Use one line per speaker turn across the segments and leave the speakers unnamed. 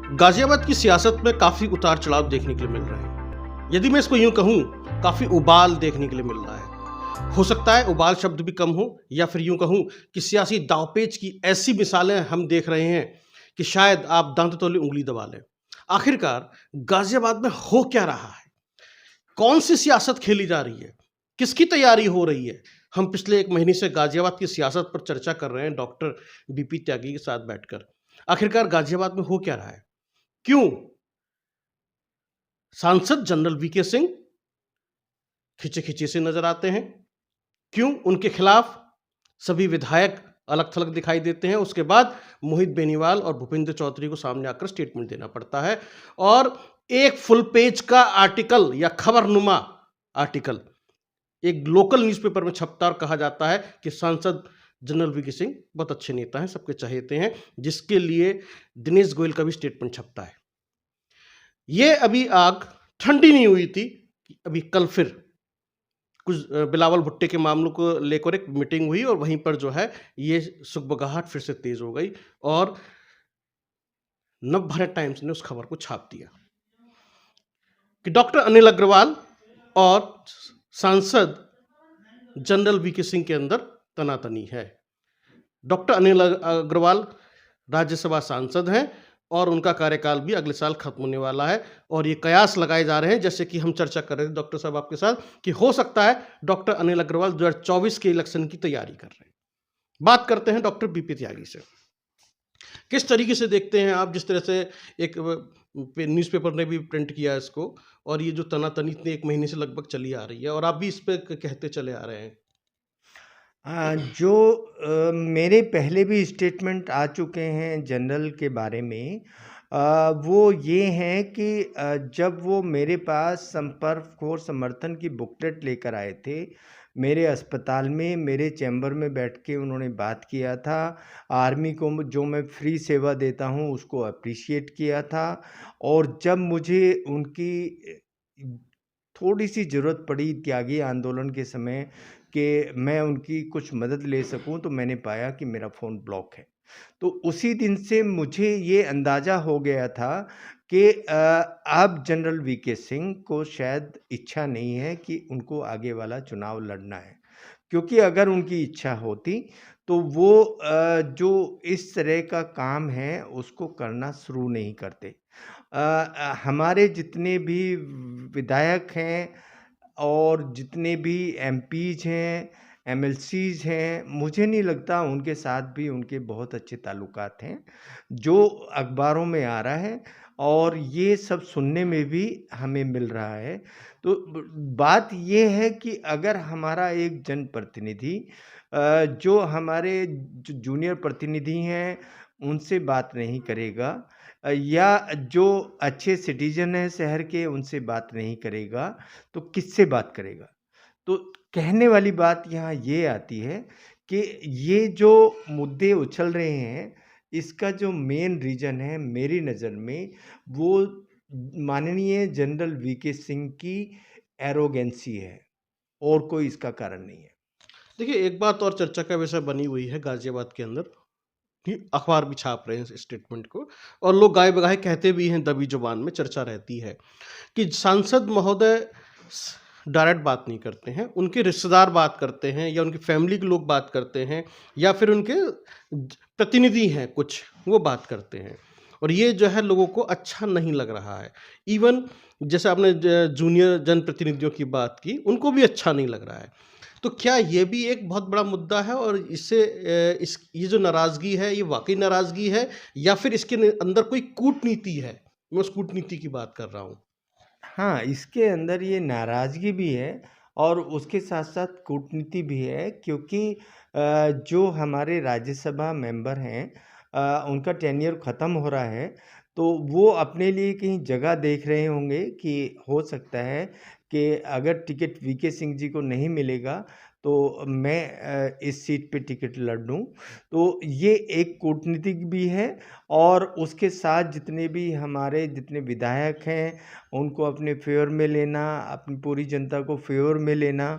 गाजियाबाद की सियासत में काफ़ी उतार-चढ़ाव देखने के लिए मिल रहे हैं। यदि मैं इसको यूँ कहूँ, काफ़ी उबाल देखने के लिए मिल रहा है। हो सकता है उबाल शब्द भी कम हो या फिर यूँ कहूँ कि सियासी दाँवपेच की ऐसी मिसालें हम देख रहे हैं कि शायद आप दाँत तले उँगली दबा लें। आखिरकार गाजियाबाद में हो क्या रहा है? कौन-सी सियासत खेली जा रही है? किसकी तैयारी हो रही है? हम पिछले 1 महीने से गाजियाबाद की सियासत पर चर्चा कर रहे हैं डॉक्टर बीपी त्यागी के साथ बैठकर। आखिरकार गाजियाबाद में हो क्या रहा है? क्यों सांसद जनरल वीके सिंह खिंचे-खिंचे से नजर आते हैं? क्यों उनके खिलाफ सभी विधायक अलग-थलग दिखाई देते हैं? उसके बाद मोहित बेनीवाल और भूपेंद्र चौधरी को सामने आकर स्टेटमेंट देना पड़ता है और एक फुल पेज का आर्टिकल या खबरनुमा आर्टिकल एक लोकल न्यूज़पेपर में छपता और कहा जाता है कि सांसद जनरल वीके सिंह बहुत अच्छे नेता हैं, सबके चहेते हैं, जिसके लिए दिनेश गोयल का भी स्टेटमेंट छपता है। ये अभी आग ठंडी नहीं हुई थी, अभी कल फिर कुछ बिलावल भुट्टे के मामलों को लेकर एक मीटिंग हुई और वहीं पर जो है ये सुगबगाहट फिर से तेज हो गई और नवभारत टाइम्स ने उस खबर को छाप दिया कि डॉक्टर अनिल अग्रवाल और सांसद जनरल वीके सिंह के अंदर तनातनी है। डॉक्टर अनिल अग्रवाल राज्यसभा सांसद हैं और उनका कार्यकाल भी अगले साल खत्म होने वाला है और ये कयास लगाए जा रहे हैं, जैसे कि हम चर्चा कर रहे थे डॉक्टर साहब आपके साथ, कि हो सकता है डॉक्टर अनिल अग्रवाल 2024 के इलेक्शन की तैयारी कर रहे हैं। बात करते हैं डॉक्टर बीपी त्यागी से। किस तरीके से देखते हैं आप, जिस तरह से एक न्यूज़पेपर ने भी प्रिंट किया इसको, और ये जो तनातनी इतने 1 महीने से लगभग चली आ रही है और आप भी इस पे कहते चले आ रहे हैं?
जो मेरे पहले भी स्टेटमेंट आ चुके हैं जनरल के बारे में, वो ये हैं कि जब वो मेरे पास संपर्क और समर्थन की बुकलेट लेकर आए थे, मेरे अस्पताल में मेरे चैम्बर में बैठ के उन्होंने बात किया था। आर्मी को जो मैं फ्री सेवा देता हूँ उसको अप्रिशिएट किया था और जब मुझे उनकी थोड़ी-सी ज़रूरत पड़ी त्यागी आंदोलन के समय कि मैं उनकी कुछ मदद ले सकूँ, तो मैंने पाया कि मेरा फ़ोन ब्लॉक है। तो उसी दिन से मुझे ये अंदाज़ा हो गया था कि अब जनरल वीके सिंह को शायद इच्छा नहीं है कि उनको आगे वाला चुनाव लड़ना है। क्योंकि अगर उनकी इच्छा होती, तो वो जो इस तरह का काम है, उसको करना शुरू नहीं करते। हमारे जितने भी विधायक हैं और जितने भी एमपीज़ हैं, एमएलसीज़ हैं, मुझे नहीं लगता उनके साथ भी उनके बहुत अच्छे ताल्लुकात हैं, जो अखबारों में आ रहा है और ये सब सुनने में भी हमें मिल रहा है। तो बात ये है कि अगर हमारा एक जनप्रतिनिधि जो हमारे जो जूनियर प्रतिनिधि हैं, उनसे बात नहीं करेगा या जो अच्छे सिटीज़न हैं शहर के, उनसे बात नहीं करेगा, तो किससे बात करेगा? तो कहने वाली बात यहाँ ये आती है कि ये जो मुद्दे उछल रहे हैं, इसका जो मेन रीज़न है मेरी नज़र में, वो माननीय जनरल वीके सिंह की एरोगेंसी है और कोई इसका कारण नहीं है।
देखिए, एक बात और चर्चा का विषय बनी हुई है गाज़ियाबाद के अंदर कि अखबार भी छाप रहे हैं इस स्टेटमेंट को और लोग गाए-बगाए कहते भी हैं, दबी ज़ुबान में चर्चा रहती है कि सांसद महोदय डायरेक्ट बात नहीं करते हैं, उनके रिश्तेदार बात करते हैं या उनकी फैमिली के लोग बात करते हैं या फिर उनके प्रतिनिधि हैं कुछ, वो बात करते हैं और ये जो है लोगों को अच्छा नहीं लग रहा है। इवन जैसे आपने जूनियर जनप्रतिनिधियों की बात की, उनको भी अच्छा नहीं लग रहा है। तो क्या ये भी एक बहुत बड़ा मुद्दा है और इससे इस ये जो नाराज़गी है, ये वाक़ई नाराज़गी है या फिर इसके अंदर कोई कूटनीति है? मैं उस कूटनीति की बात कर रहा हूँ।
हाँ, इसके अंदर ये नाराज़गी भी है और उसके साथ-साथ कूटनीति भी है क्योंकि जो हमारे राज्यसभा मेंबर हैं उनका टेन्योर ख़त्म हो रहा है, तो वो अपने लिए कहीं जगह देख रहे होंगे कि हो सकता है कि अगर टिकट वीके सिंह जी को नहीं मिलेगा, तो मैं इस सीट पे टिकट लड़ लूँ। तो ये एक कूटनीतिक भी है और उसके साथ जितने भी हमारे जितने विधायक हैं, उनको अपने फ़ेवर में लेना, अपनी पूरी जनता को फ़ेवर में लेना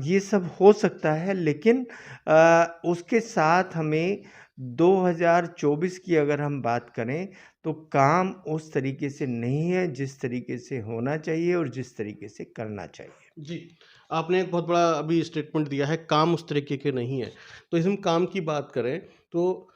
ये सब हो सकता है लेकिन उसके साथ हमें 2024 की अगर हम बात करें, तो काम उस तरीके से नहीं है जिस तरीके से होना चाहिए और जिस तरीके से करना चाहिए।
जी, आपने एक बहुत बड़ा अभी स्टेटमेंट दिया है, काम उस तरीके के नहीं हैं। तो इस हम काम की बात करें, तो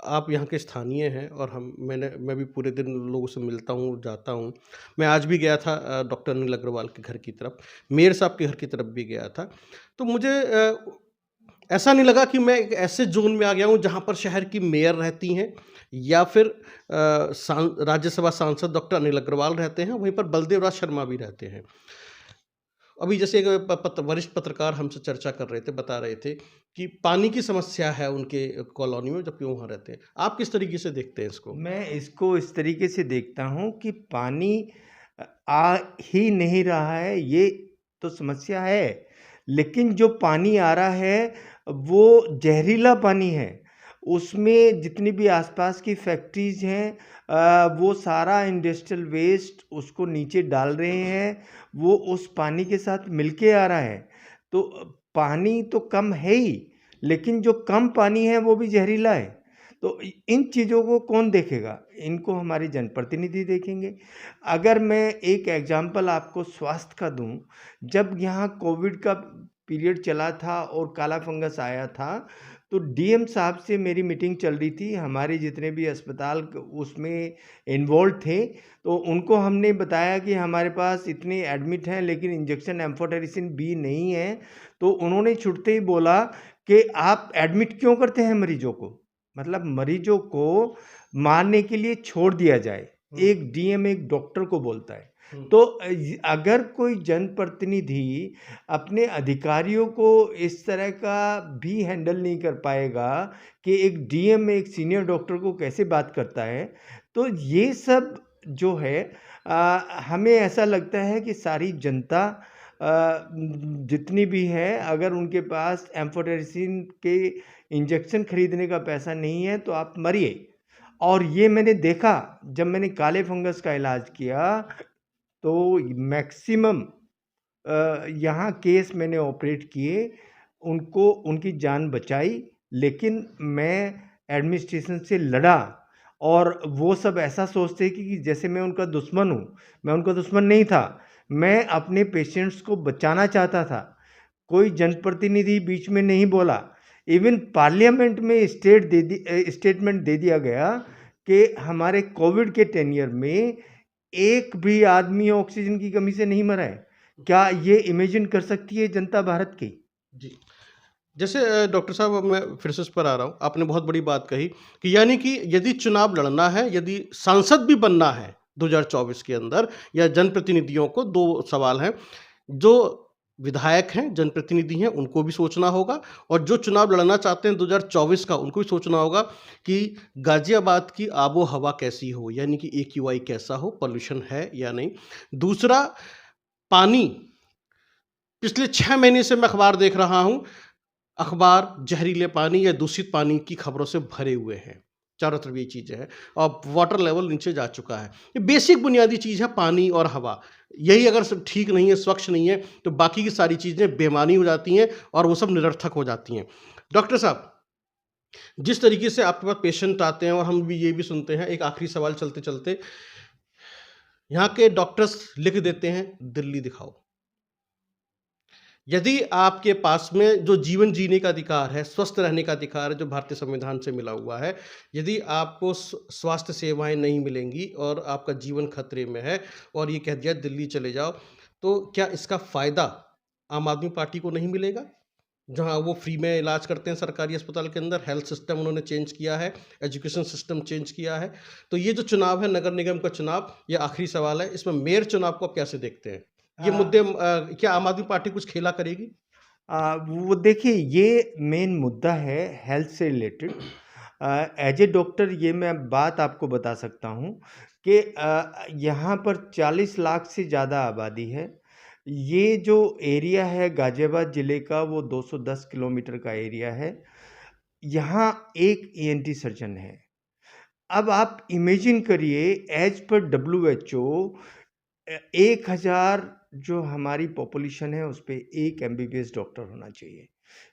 आप यहाँ के स्थानीय हैं और मैं भी पूरे दिन लोगों से मिलता हूँ, जाता हूँ। मैं आज भी गया था डॉक्टर अनिल अग्रवाल के घर की तरफ, मेयर साहब के घर की तरफ भी गया था। तो मुझे ऐसा नहीं लगा कि मैं एक ऐसे ज़ोन में आ गया हूँ, जहाँ पर शहर की मेयर रहती हैं या फिर राज्यसभा सांसद डॉक्टर अनिल अग्रवाल रहते हैं, वहीं पर बलदेव राज शर्मा भी रहते हैं। अभी जैसे एक वरिष्ठ पत्रकार हमसे चर्चा कर रहे थे, बता रहे थे कि पानी की समस्या है उनके कॉलोनी में, जबकि वो वहाँ रहते हैं। आप किस तरीके से देखते हैं इसको?
मैं इसको इस तरीके से देखता हूँ कि पानी आ ही नहीं रहा है, ये तो समस्या है। लेकिन जो पानी आ रहा है, वो ज़हरीला पानी है। उसमें जितनी भी आसपास की फैक्ट्रीज़ हैं, वो सारा इंडस्ट्रियल वेस्ट उसको नीचे डाल रहे हैं, वो उस पानी के साथ मिल के आ रहा है। तो पानी तो कम है ही, लेकिन जो कम पानी है, वो भी ज़हरीला है। तो इन चीज़ों को कौन देखेगा? इनको हमारे जनप्रतिनिधि देखेंगे। अगर मैं एक एग्ज़ाम्पल आपको स्वास्थ्य का दूँ, जब यहाँ कोविड का पीरियड चला था और काला फंगस आया था, तो डीएम साहब से मेरी मीटिंग चल रही थी। हमारे जितने भी अस्पताल उसमें इन्वॉल्व थे, तो उनको हमने बताया कि हमारे पास इतने एडमिट हैं, लेकिन इंजेक्शन एम्फोटेरिसिन बी नहीं है। तो उन्होंने छूटते ही बोला कि आप एडमिट क्यों करते हैं मरीज़ों को? मतलब मरीजों को मारने के लिए छोड़ दिया जाए। एक डीएम एक डॉक्टर को बोलता है। तो अगर कोई जनप्रतिनिधि अपने अधिकारियों को इस तरह का भी हैंडल नहीं कर पाएगा कि एक डीएम एक सीनियर डॉक्टर को कैसे बात करता है, तो ये सब जो है हमें ऐसा लगता है कि सारी जनता जितनी भी है, अगर उनके पास एम्फोटेरिसिन के इंजेक्शन खरीदने का पैसा नहीं है, तो आप मरिए। और ये मैंने देखा, जब मैंने काले फंगस का इलाज किया, तो मैक्सिमम यहाँ केस मैंने ऑपरेट किए, उनको उनकी जान बचाई, लेकिन मैं एडमिनिस्ट्रेशन से लड़ा और वो सब ऐसा सोचते कि जैसे मैं उनका दुश्मन हूँ। मैं उनका दुश्मन नहीं था, मैं अपने पेशेंट्स को बचाना चाहता था। कोई जनप्रतिनिधि बीच में नहीं बोला। इवन पार्लियामेंट में स्टेटमेंट दे दिया गया कि हमारे कोविड के टेन्योर में एक भी आदमी ऑक्सीजन की कमी से नहीं मरा है। क्या ये इमेजिन कर सकती है जनता भारत की?
जी। जैसे डॉक्टर साहब, अब मैं फिर से उस पर आ रहा हूँ। आपने बहुत बड़ी बात कही कि यानी कि यदि चुनाव लड़ना है, यदि सांसद भी बनना है 2024 के अंदर, या जनप्रतिनिधियों को 2 सवाल हैं। जो विधायक हैं, जनप्रतिनिधि हैं, उनको भी सोचना होगा, और जो चुनाव लड़ना चाहते हैं 2024 का, उनको भी सोचना होगा कि गाज़ियाबाद की आबो-हवा कैसी हो, यानी कि एक्यूआई कैसा हो, पॉल्यूशन है या नहीं। दूसरा, पानी। पिछले 6 महीने से मैं अखबार देख रहा हूँ, अखबार जहरीले पानी या दूषित पानी की खबरों से भरे हुए हैं। चारों तरफ ये चीज़ें हैं और वाटर लेवल नीचे जा चुका है। ये बेसिक बुनियादी चीज़ है, पानी और हवा। यही अगर स ठीक नहीं है, स्वच्छ नहीं है, तो बाकी की सारी चीज़ें बेमानी हो जाती हैं और वो सब निरर्थक हो जाती हैं। डॉक्टर साहब, जिस तरीके से आपके पास पेशेंट आते हैं और हम भी ये भी सुनते हैं, एक आखिरी सवाल चलते-चलते, यहाँ के डॉक्टर्स लिख देते हैं, दिल्ली दिखाओ। यदि आपके पास में जो जीवन जीने का अधिकार है, स्वस्थ रहने का अधिकार है, जो भारतीय संविधान से मिला हुआ है, यदि आपको स्वास्थ्य सेवाएँ नहीं मिलेंगी और आपका जीवन खतरे में है और ये कह दिया दिल्ली चले जाओ, तो क्या इसका फ़ायदा आम आदमी पार्टी को नहीं मिलेगा? जहाँ वो फ्री में इलाज करते हैं सरकारी अस्पताल के अंदर, हेल्थ सिस्टम उन्होंने चेंज किया है, एजुकेशन सिस्टम चेंज किया है। तो ये जो चुनाव है, नगर निगम का चुनाव, ये आखिरी सवाल है, इसमें मेयर चुनाव को आप कैसे देखते हैं? ये
अ,
मुद्दे क्या आम आदमी पार्टी कुछ खेला करेगी?
वो देखिए, ये मेन मुद्दा है हेल्थ से रिलेटेड। एज ए डॉक्टर ये मैं बात आपको बता सकता हूँ कि यहाँ पर 40 लाख से ज़्यादा आबादी है। ये जो एरिया है गाज़ियाबाद ज़िले का, वो 210 किलोमीटर का एरिया है। यहाँ एक ईएनटी सर्जन है। अब आप इमेजिन करिए, एज़ पर डब्ल्यूएचओ 1000 जो हमारी पॉपुलेशन है, उस पे 1 एमबीबीएस डॉक्टर होना चाहिए।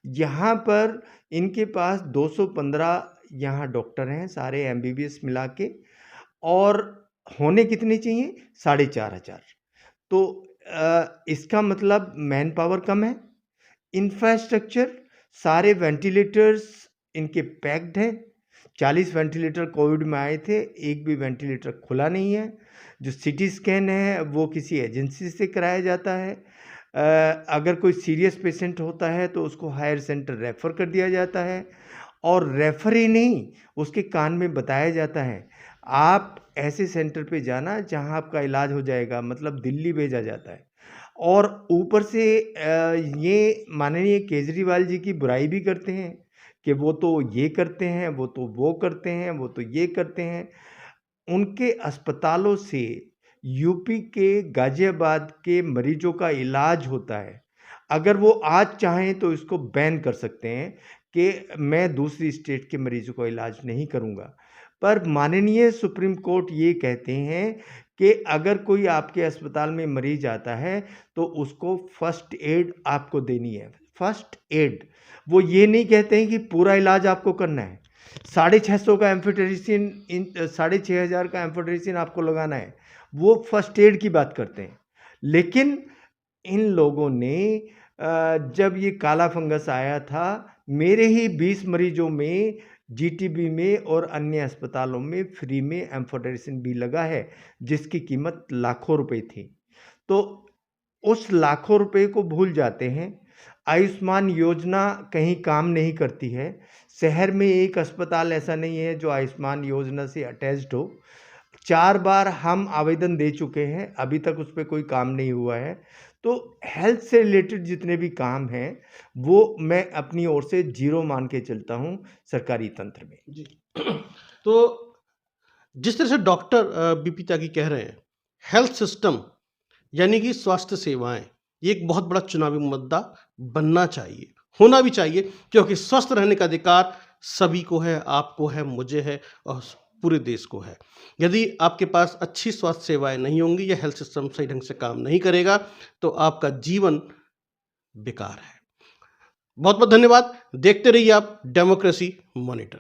यहाँ पर इनके पास 215 यहाँ डॉक्टर हैं सारे एमबीबीएस मिला के, और होने कितने चाहिए? 4,500। तो इसका मतलब मैन पावर कम है, इंफ्रास्ट्रक्चर, सारे वेंटिलेटर्स इनके पैक्ड हैं। 40 वेंटिलेटर कोविड में आए थे, एक भी वेंटिलेटर खुला नहीं है। जो सीटी स्कैन है वो किसी एजेंसी से कराया जाता है। अगर कोई सीरियस पेशेंट होता है तो उसको हायर सेंटर रेफ़र कर दिया जाता है, और रेफ़र ही नहीं, उसके कान में बताया जाता है, आप ऐसे सेंटर पे जाना जहाँ आपका इलाज हो जाएगा, मतलब दिल्ली भेजा जाता है। और ऊपर से ये माननीय केजरीवाल जी की बुराई भी करते हैं कि वो तो ये करते हैं, वो तो वो करते हैं, वो तो ये करते हैं। उनके अस्पतालों से यूपी के गाज़ियाबाद के मरीजों का इलाज होता है। अगर वो आज चाहें तो इसको बैन कर सकते हैं कि मैं दूसरी स्टेट के मरीज़ों का इलाज नहीं करूँगा। पर माननीय सुप्रीम कोर्ट ये कहते हैं कि अगर कोई आपके अस्पताल में मरीज आता है तो उसको फर्स्ट एड आपको देनी है। फर्स्ट एड, वो ये नहीं कहते हैं कि पूरा इलाज आपको करना है। 650 का एम्फोटेरिसिन, 6,500 का एम्फोटेरिसिन आपको लगाना है, वो फर्स्ट एड की बात करते हैं। लेकिन इन लोगों ने जब ये काला फंगस आया था, मेरे ही 20 मरीजों में जीटीबी में और अन्य अस्पतालों में फ्री में एम्फोटेरिसिन भी लगा है, जिसकी कीमत लाखों रुपए थी। तो उस लाखों रुपए को भूल जाते हैं। आयुष्मान योजना कहीं काम नहीं करती है। शहर में एक अस्पताल ऐसा नहीं है जो आयुष्मान योजना से अटैच्ड हो। 4 बार हम आवेदन दे चुके हैं, अभी तक उस पे कोई काम नहीं हुआ है। तो हेल्थ से रिलेटेड जितने भी काम हैं, वो मैं अपनी ओर से ज़ीरो मान के चलता हूँ सरकारी तंत्र में।
जी। तो जिस तरह से डॉक्टर बीपी त्यागी कह रहे हैं, हेल्थ सिस्टम यानी कि स्वास्थ्य सेवाएँ, ये एक बहुत बड़ा चुनावी मुद्दा बनना चाहिए, होना भी चाहिए, क्योंकि स्वस्थ रहने का अधिकार सभी को है, आपको है, मुझे है और पूरे देश को है। यदि आपके पास अच्छी स्वास्थ्य सेवाएँ नहीं होंगी या हेल्थ सिस्टम सही ढंग से काम नहीं करेगा, तो आपका जीवन बेकार है। बहुत-बहुत धन्यवाद। देखते रहिए आप डेमोक्रेसी मॉनिटर।